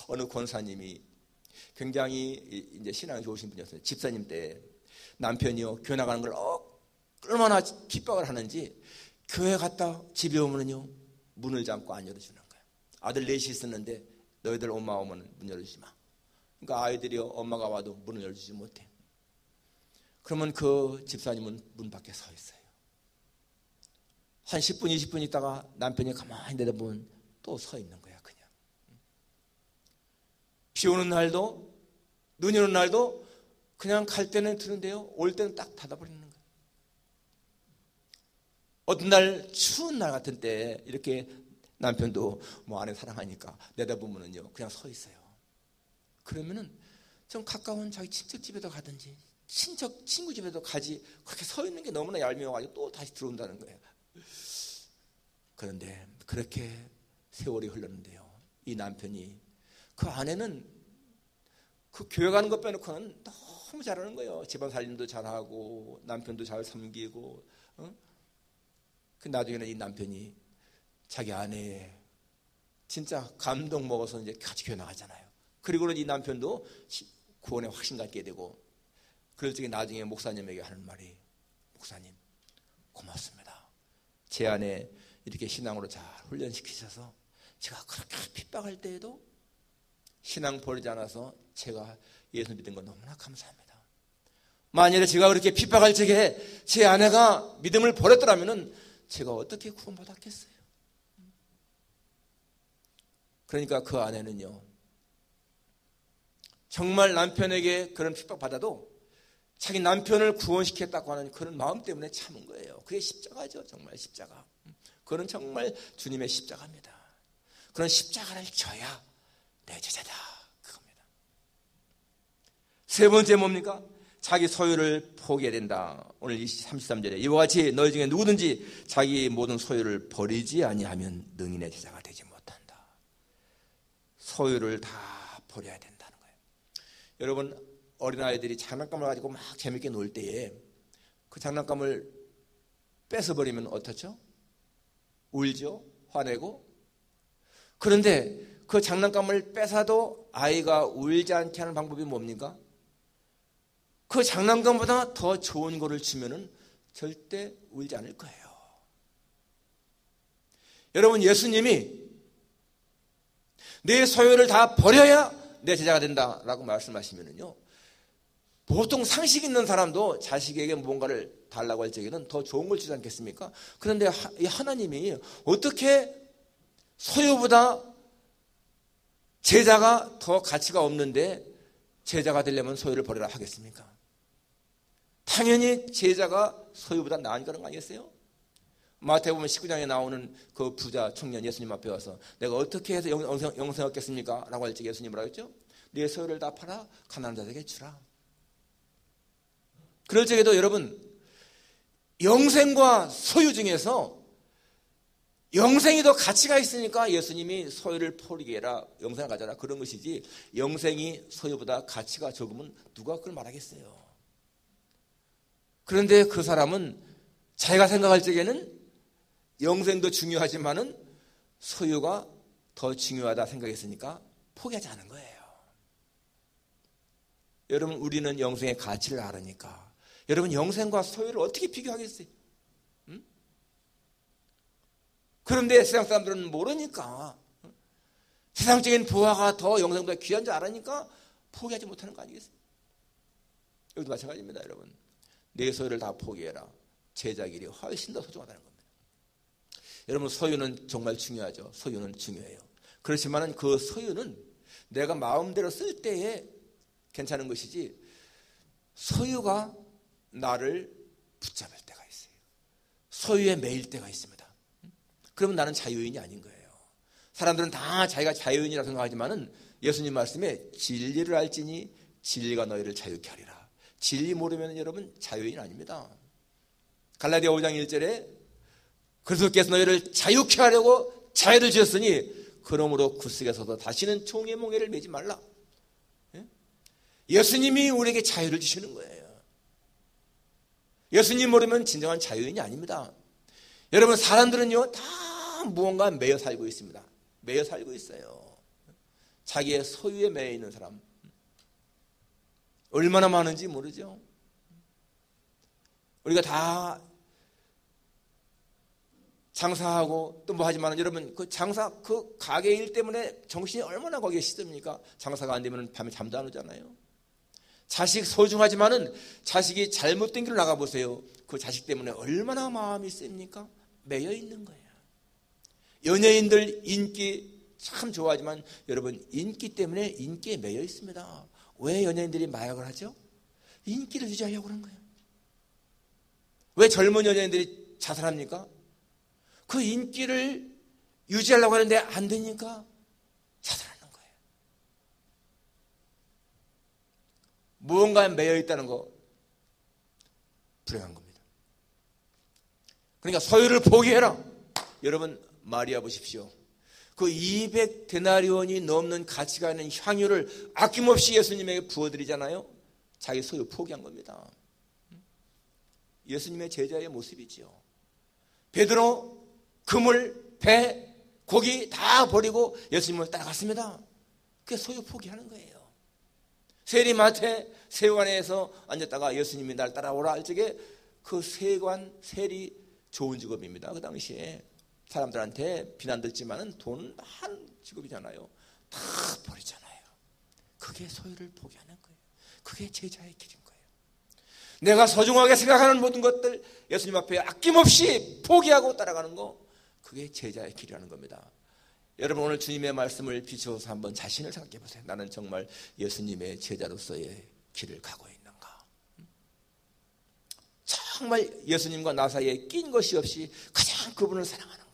어느 권사님이 굉장히 이제 신앙이 좋으신 분이었어요. 집사님 때 남편이요 교회 나가는 걸 얼마나 핍박을 하는지 교회 갔다 집에 오면은요 문을 잠고 안 열어주는 거예요. 아들 넷이 있었는데 너희들 엄마 오면 문 열어주지 마. 그러니까 아이들이 엄마가 와도 문을 열어주지 못해. 그러면 그 집사님은 문 밖에 서 있어요. 한 10분 20분 있다가 남편이 가만히 내다보면 또 서 있는 거야. 그냥 비 오는 날도 눈이 오는 날도 그냥 갈 때는 드는데요 올 때는 딱 닫아버리는 거예요. 어떤 날 추운 날 같은 때 이렇게 남편도 뭐 아내 사랑하니까 내다보면은요 그냥 서 있어요. 그러면은 좀 가까운 자기 친척 집에도 가든지 친구 집에도 가지 그렇게 서 있는 게 너무나 얄미워가지고 또 다시 들어온다는 거예요. 그런데 그렇게 세월이 흘렀는데요 이 남편이 그 아내는 그 교회 가는 것 빼놓고는 너무 잘하는 거예요. 집안 살림도 잘하고 남편도 잘 섬기고 그 나중에는 이 남편이 자기 아내의 진짜 감동 먹어서 이제 같이 교회 나가잖아요. 그리고는 이 남편도 구원에 확신 갖게 되고 그럴 적에 나중에 목사님에게 하는 말이 목사님 고맙습니다. 제 아내 이렇게 신앙으로 잘 훈련시키셔서 제가 그렇게 핍박할 때에도 신앙 버리지 않아서 제가 예수 믿은 건 너무나 감사합니다. 만일에 제가 그렇게 핍박할 적에 제 아내가 믿음을 버렸더라면 제가 어떻게 구원받았겠어요? 그러니까 그 아내는요 정말 남편에게 그런 핍박받아도 자기 남편을 구원시켰다고 하는 그런 마음 때문에 참은 거예요. 그게 십자가죠. 정말 십자가. 그건 정말 주님의 십자가입니다. 그런 십자가를 져야 내 제자다 그겁니다. 세 번째 뭡니까? 자기 소유를 포기해야 된다. 오늘 33절에 이와 같이 너희 중에 누구든지 자기 모든 소유를 버리지 아니하면 능히 내 제자가 되지 못한다. 소유를 다 버려야 된다는 거예요. 여러분 어린아이들이 장난감을 가지고 막 재밌게 놀 때에 그 장난감을 뺏어버리면 어떻죠? 울죠? 화내고. 그런데 그 장난감을 뺏어도 아이가 울지 않게 하는 방법이 뭡니까? 그 장난감보다 더 좋은 거를 주면은 절대 울지 않을 거예요. 여러분 예수님이 내 소유를 다 버려야 내 제자가 된다라고 말씀하시면은요 보통 상식 있는 사람도 자식에게 무언가를 달라고 할 적에는 더 좋은 걸 주지 않겠습니까? 그런데 하나님이 어떻게 소유보다 제자가 더 가치가 없는데 제자가 되려면 소유를 버리라 하겠습니까? 당연히 제자가 소유보다 나은 그런 거 아니겠어요? 마태복음 19장에 나오는 그 부자 청년 예수님 앞에 와서 내가 어떻게 해서 영생 얻겠습니까? 라고 할 때 예수님 뭐라고 했죠? 네 소유를 다 팔아 가난한 자에게 주라. 그럴 적에도 여러분 영생과 소유 중에서 영생이 더 가치가 있으니까 예수님이 소유를 포기해라, 영생을 가져라 그런 것이지, 영생이 소유보다 가치가 적으면 누가 그걸 말하겠어요. 그런데 그 사람은 자기가 생각할 적에는 영생도 중요하지만은 소유가 더 중요하다 생각했으니까 포기하지 않은 거예요. 여러분, 우리는 영생의 가치를 알으니까 여러분, 영생과 소유를 어떻게 비교하겠어요? 그런데 세상 사람들은 모르니까, 세상적인 부하가 더 영생보다 귀한 줄 알으니까 포기하지 못하는 거 아니겠어요? 여기도 마찬가지입니다. 여러분, 내 소유를 다 포기해라. 제자 길이 훨씬 더 소중하다는 겁니다. 여러분, 소유는 정말 중요하죠. 소유는 중요해요. 그렇지만 그 소유는 내가 마음대로 쓸 때에 괜찮은 것이지, 소유가 나를 붙잡을 때가 있어요. 소유에 매일 때가 있습니다. 그러면 나는 자유인이 아닌 거예요. 사람들은 다 자기가 자유인이라고 생각하지만은 예수님 말씀에 진리를 알지니 진리가 너희를 자유케 하리라. 진리 모르면 여러분 자유인 아닙니다. 갈라디아 5장 1절에 그리스도께서 너희를 자유케 하려고 자유를 주셨으니 그러므로 굳세게 서서 다시는 종의 몽해를 매지 말라. 예수님이 우리에게 자유를 주시는 거예요. 예수님 모르면 진정한 자유인이 아닙니다. 여러분, 사람들은요 다 무언가 매여 살고 있습니다. 매여 살고 있어요. 자기의 소유에 매여 있는 사람 얼마나 많은지 모르죠. 우리가 다 장사하고 또 뭐 하지만 여러분, 그 장사, 그 가게 일 때문에 정신이 얼마나 거기에 시듭니까? 장사가 안 되면 밤에 잠도 안 오잖아요. 자식 소중하지만은 자식이 잘못된 길로 나가보세요. 그 자식 때문에 얼마나 마음이 씁니까? 매여 있는 거예요. 연예인들 인기 참 좋아하지만 여러분, 인기 때문에 인기에 매여 있습니다. 왜 연예인들이 마약을 하죠? 인기를 유지하려고 그런 거예요. 왜 젊은 연예인들이 자살합니까? 그 인기를 유지하려고 하는데 안 되니까 자살하는 거예요. 무언가에 매여 있다는 거 불행한 겁니다. 그러니까 소유를 포기해라. 여러분, 마리아 보십시오. 그 200데나리온이 넘는 가치가 있는 향유를 아낌없이 예수님에게 부어드리잖아요. 자기 소유 포기한 겁니다. 예수님의 제자의 모습이지요. 베드로 그물, 배, 고기 다 버리고 예수님을 따라갔습니다. 그게 소유 포기하는 거예요. 세리마트에 세관에서 앉았다가 예수님이 날 따라오라 할 적에 그 세리 좋은 직업입니다. 그 당시에 사람들한테 비난듣지만은 돈 한 직업이잖아요. 다 버리잖아요. 그게 소유를 포기하는 거예요. 그게 제자의 길인 거예요. 내가 소중하게 생각하는 모든 것들 예수님 앞에 아낌없이 포기하고 따라가는 거, 그게 제자의 길이라는 겁니다. 여러분, 오늘 주님의 말씀을 비추어서 한번 자신을 생각해 보세요. 나는 정말 예수님의 제자로서의 길을 가고 있는가? 정말 예수님과 나 사이에 낀 것이 없이 가장 그분을 사랑하는가?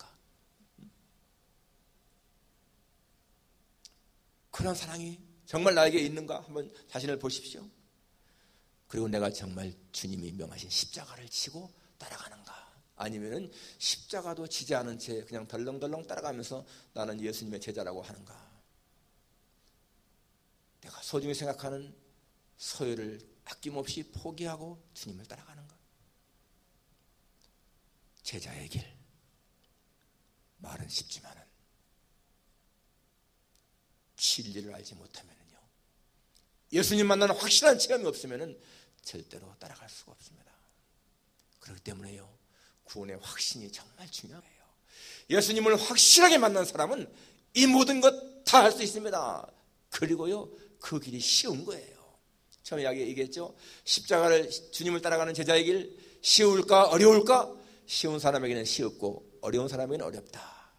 그런 사랑이 정말 나에게 있는가? 한번 자신을 보십시오. 그리고 내가 정말 주님이 명하신 십자가를 지고 따라가는가? 아니면은 십자가도 지지 않은 채 그냥 덜렁덜렁 따라가면서 나는 예수님의 제자라고 하는가? 내가 소중히 생각하는 소유를 아낌없이 포기하고 주님을 따라가는가? 제자의 길, 말은 쉽지만은 진리를 알지 못하면은요, 예수님 만나는 확실한 체험이 없으면은 절대로 따라갈 수가 없습니다. 그렇기 때문에요, 구원의 확신이 정말 중요해요. 예수님을 확실하게 만난 사람은 이 모든 것 다 할 수 있습니다. 그리고요, 그 길이 쉬운 거예요. 처음에 얘기했죠. 십자가를, 주님을 따라가는 제자의 길, 쉬울까 어려울까? 쉬운 사람에게는 쉬웠고 어려운 사람에게는 어렵다.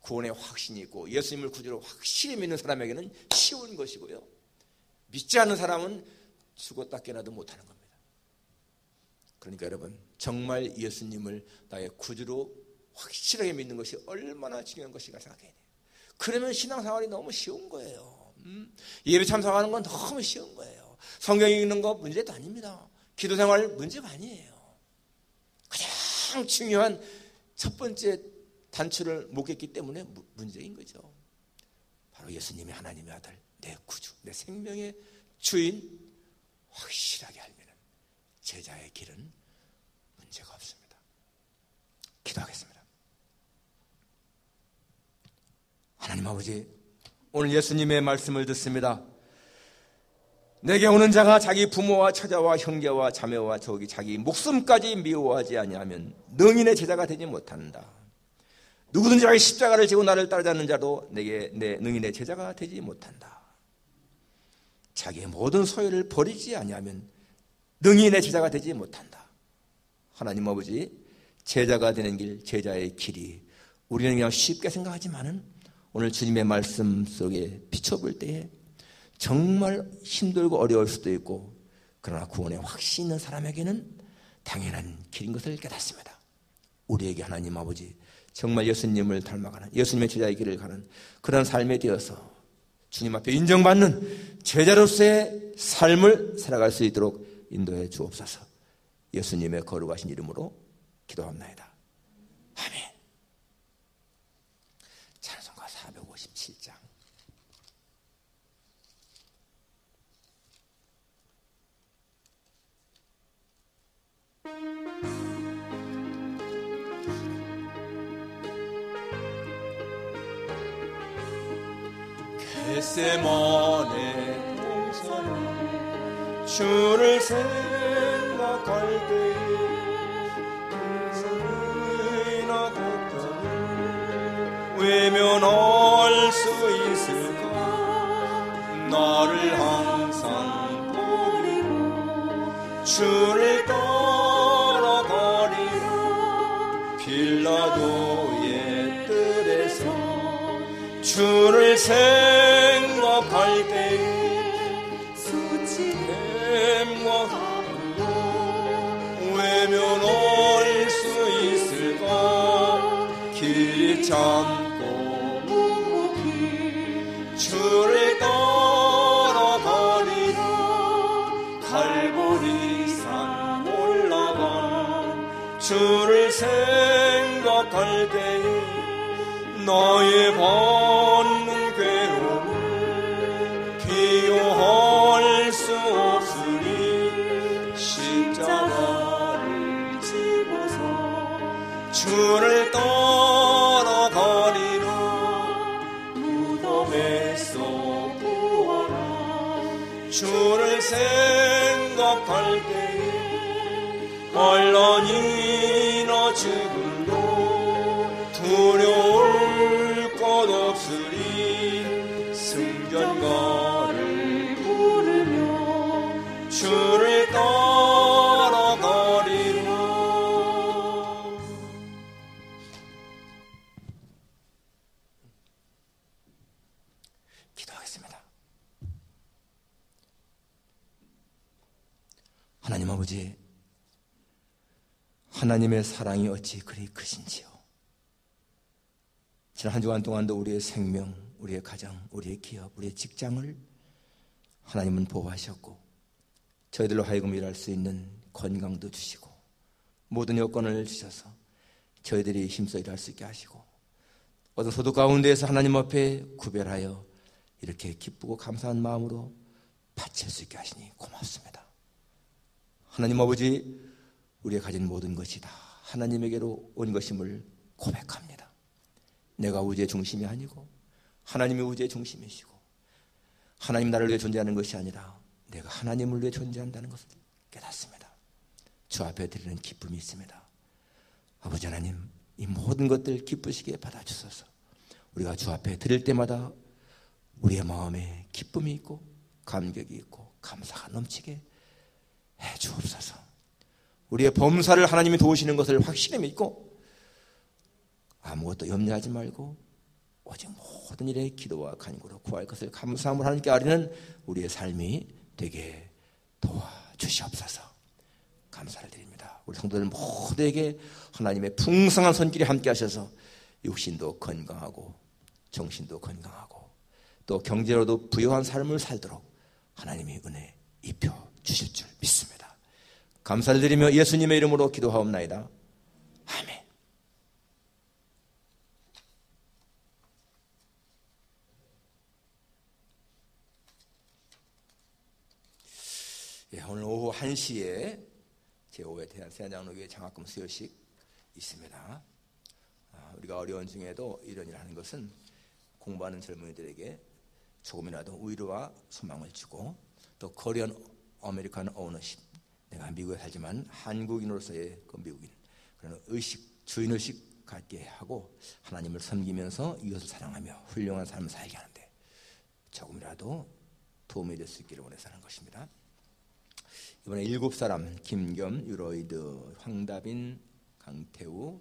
구원의 확신이 있고 예수님을 구주로 확실히 믿는 사람에게는 쉬운 것이고요, 믿지 않는 사람은 죽었다 깨어나도 못하는 겁니다. 그러니까 여러분, 정말 예수님을 나의 구주로 확실하게 믿는 것이 얼마나 중요한 것인가 생각해야 돼요. 그러면 신앙생활이 너무 쉬운 거예요. 예배 참석하는 건 너무 쉬운 거예요. 성경 읽는 거 문제도 아닙니다. 기도생활 문제가 아니에요. 가장 중요한 첫 번째 단추를 못 깼기 때문에 문제인 거죠. 바로 예수님이 하나님의 아들, 내 구주, 내 생명의 주인 확실하게 알면 제자의 길은 문제가 없습니다. 기도하겠습니다. 하나님 아버지, 오늘 예수님의 말씀을 듣습니다. 내게 오는 자가 자기 부모와 처자와 형제와 자매와 저기 자기 목숨까지 미워하지 아니하면 능히 내 제자가 되지 못한다. 누구든지 자기 십자가를 지고 나를 따르지 자도 내게 능히 내 제자가 되지 못한다. 자기의 모든 소유를 버리지 아니하면 능히 내 제자가 되지 못한다. 하나님 아버지, 제자가 되는 길, 제자의 길이 우리는 그냥 쉽게 생각하지만은 오늘 주님의 말씀 속에 비춰볼 때에 정말 힘들고 어려울 수도 있고, 그러나 구원에 확신 있는 사람에게는 당연한 길인 것을 깨닫습니다. 우리에게 하나님 아버지, 정말 예수님을 닮아가는, 예수님의 제자의 길을 가는 그런 삶에 되어서 주님 앞에 인정받는 제자로서의 삶을 살아갈 수 있도록 인도해 주옵소서. 예수님의 거룩하신 이름으로 기도합나이다. 아멘. 찬송가 457장. 겟세마네 동산에 주를 생각할 때에 의나 고통을 외면할 수 있을까? 나를 항상 버리고 주를 따라가리라. 빌라도의 뜰에서 주를 생각할 때에 수치됨과 함으로 외면할 수 있을까? 길이 참고 묵묵히 주를 따라가리라. 갈보리산 올라가 주를 생각할 때에 나의 받는 괴로움을 비교할 수 없으니 십자가를 지고서 주를 따라가리라. 무덤에서 부활한 주를 생각할 때에 환난이나 죽음도 두려울 것 없으리. 승전가를 부르며 주를 따라가리라. 기도하겠습니다. 하나님 아버지, 하나님의 사랑이 어찌 그리 크신지요. 지난 한 주간 동안도 우리의 생명, 우리의 가정, 우리의 기업, 우리의 직장을 하나님은 보호하셨고, 저희들로 하여금 일할 수 있는 건강도 주시고 모든 여건을 주셔서 저희들이 힘써 일할 수 있게 하시고, 어떤 소득 가운데에서 하나님 앞에 구별하여 이렇게 기쁘고 감사한 마음으로 바칠 수 있게 하시니 고맙습니다. 하나님 아버지, 우리가 가진 모든 것이 다 하나님에게로 온 것임을 고백합니다. 내가 우주의 중심이 아니고 하나님이 우주의 중심이시고, 하나님 나를 위해 존재하는 것이 아니라 내가 하나님을 위해 존재한다는 것을 깨닫습니다. 주 앞에 드리는 기쁨이 있습니다. 아버지 하나님, 이 모든 것들 기쁘시게 받아주소서. 우리가 주 앞에 드릴 때마다 우리의 마음에 기쁨이 있고 감격이 있고 감사가 넘치게 해 주옵소서. 우리의 범사를 하나님이 도우시는 것을 확실히 믿고 아무것도 염려하지 말고 오직 모든 일에 기도와 간구로 구할 것을 감사함으로 하나님께 아뢰는 우리의 삶이 되게 도와주시옵소서. 감사를 드립니다. 우리 성도들 모두에게 하나님의 풍성한 손길이 함께 하셔서 육신도 건강하고 정신도 건강하고 또 경제로도 부유한 삶을 살도록 하나님이 은혜 입혀 주실 줄 믿습니다. 감사를 드리며 예수님의 이름으로 기도하옵나이다. 아멘. 오늘 오후 1시에 제5회 세안장로교회 장학금 수여식 있습니다. 우리가 어려운 중에도 이런 일을 하는 것은 공부하는 젊은이들에게 조금이라도 위로와 소망을 주고, 또 코리안 아메리칸 오너십, 내가 미국에 살지만 한국인으로서의 그 미국인 그런 의식, 주인의식 갖게 하고 하나님을 섬기면서 이것을 사랑하며 훌륭한 삶을 살게 하는데 조금이라도 도움이 될 수 있기를 원해서 하는 것입니다. 이번에 7사람, 김겸, 유로이드, 황다빈, 강태우,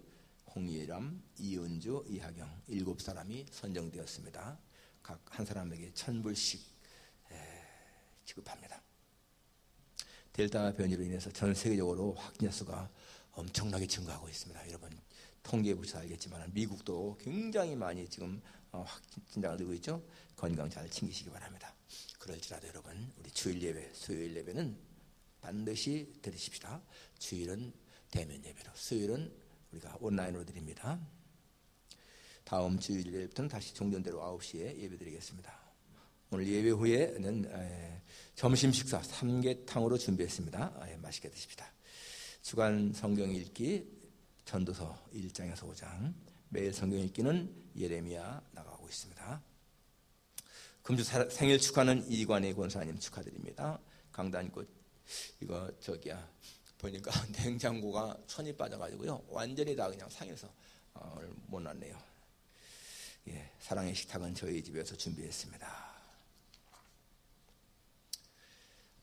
홍예람, 이은주, 이하경 7사람이 선정되었습니다. 각 한 사람에게 1,000불씩 지급합니다. 델타 변이로 인해서 전 세계적으로 확진자 수가 엄청나게 증가하고 있습니다. 여러분 통계해 보셔서 알겠지만 미국도 굉장히 많이 지금 확진자가 늘고 있죠. 건강 잘 챙기시기 바랍니다. 그럴지라도 여러분 우리 주일 예배, 수요일 예배는 반드시 드리십시다. 주일은 대면 예배로, 수요일은 우리가 온라인으로 드립니다. 다음 주일 예배부터는 다시 종전대로 9시에 예배 드리겠습니다. 오늘 예배 후에는 점심 식사 삼계탕으로 준비했습니다. 맛있게 드십시다. 주간 성경 읽기 전도서 1장에서 5장, 매일 성경 읽기는 예레미야 나가고 있습니다. 금주 생일 축하는 이관희 권사님 축하드립니다. 강단꽃 이거 보니까 냉장고가 천이 빠져가지고요 완전히 다 그냥 상해서 못 놨네요. 사랑의 식탁은 저희 집에서 준비했습니다.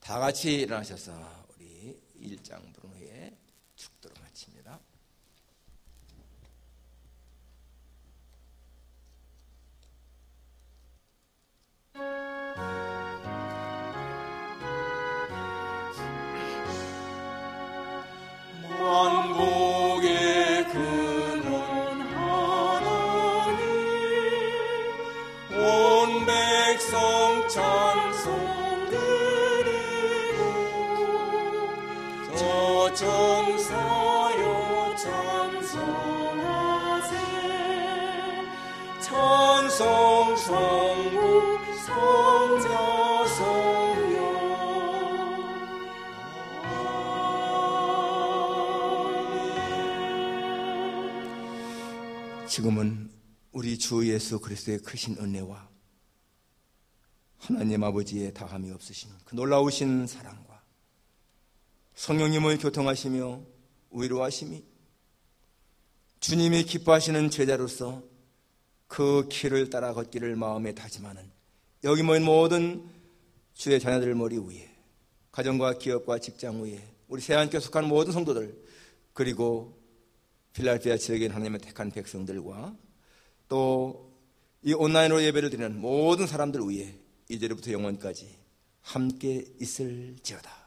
다 같이 일어나셔서 우리 1장 부른 후에 축도를 마칩니다. 만복의 근원 하나님, 온 백성 찬송 드리고, 저정사여 찬송하세. 찬송 성부 성자 성령. 지금은 우리 주 예수 그리스도의 크신 은혜와 하나님 아버지의 다함이 없으신 그 놀라우신 사랑과 성령님의 교통하시며 위로하심이 주님이 기뻐하시는 제자로서 그 길을 따라 걷기를 마음에 다짐하는 여기 모인 모든 주의 자녀들 머리 위에, 가정과 기업과 직장 위에, 우리 새하나님께 속한 모든 성도들, 그리고 필라델피아 지역에 하나님의 택한 백성들과 또 이 온라인으로 예배를 드리는 모든 사람들 위에 이제부터 영원까지 함께 있을지어다.